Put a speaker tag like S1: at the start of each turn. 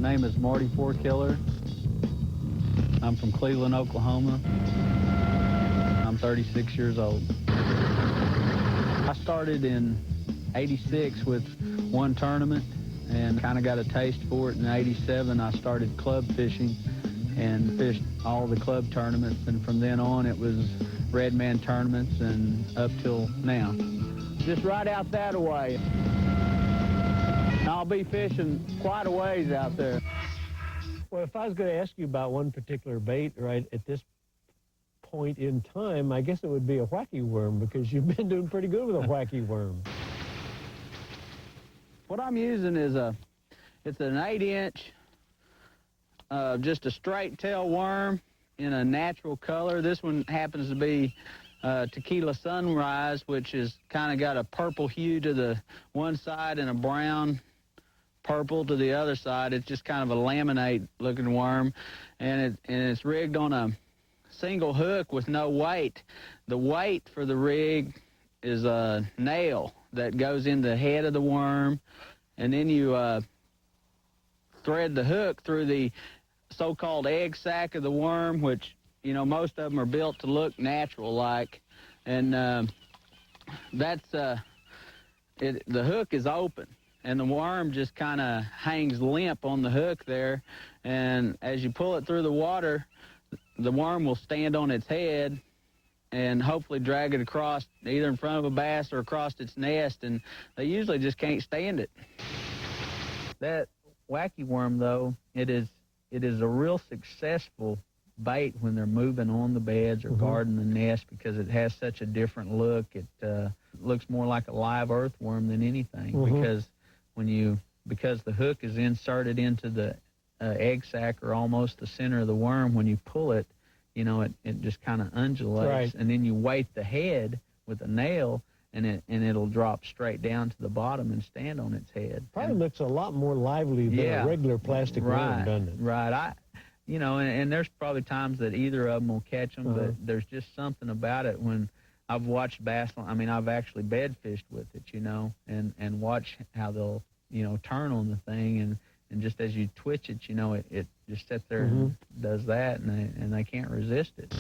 S1: My name is Marty Fourkiller. I'm from Cleveland, Oklahoma. I'm 36 years old. I started in '86 with one tournament and kind of got a taste for it. In '87, I started club fishing and fished all the club tournaments, and from then on it was red man tournaments and up till now. Just right out that way. I'll be fishing quite a ways out there.
S2: Well, if I was going to ask you about one particular bait right at this point in time, I guess it would be a wacky worm, because you've been doing pretty good with a wacky worm.
S1: What I'm using is it's an 8-inch, just a straight tail worm in a natural color. This one happens to be Tequila Sunrise, which is kind of got a purple hue to the one side and a brown purple to the other side. It's just kind of a laminate looking worm, and it's rigged on a single hook with no weight. The weight for the rig is a nail that goes in the head of the worm, and then you thread the hook through the so-called egg sac of the worm, which, you know, most of them are built to look natural like, and that's the hook is open, and the worm just kind of hangs limp on the hook there, and as you pull it through the water, the worm will stand on its head and hopefully drag it across either in front of a bass or across its nest, and they usually just can't stand it. That wacky worm, though, it is a real successful bait when they're moving on the beds or guarding the nest, because it has such a different look. It looks more like a live earthworm than anything, because the hook is inserted into the egg sac or almost the center of the worm. When you pull it, you know, it just kind of undulates, right, and then you weight the head with a nail, and it'll drop straight down to the bottom and stand on its head.
S2: Probably looks a lot more lively than a regular plastic worm, doesn't it?
S1: Right. You know, and there's probably times that either of them will catch them, but there's just something about it when I've watched bass. I mean, I've actually bed fished with it, you know, and watch how they'll, you know, turn on the thing, and just as you twitch it, you know, it just sits there and does that, and they can't resist it.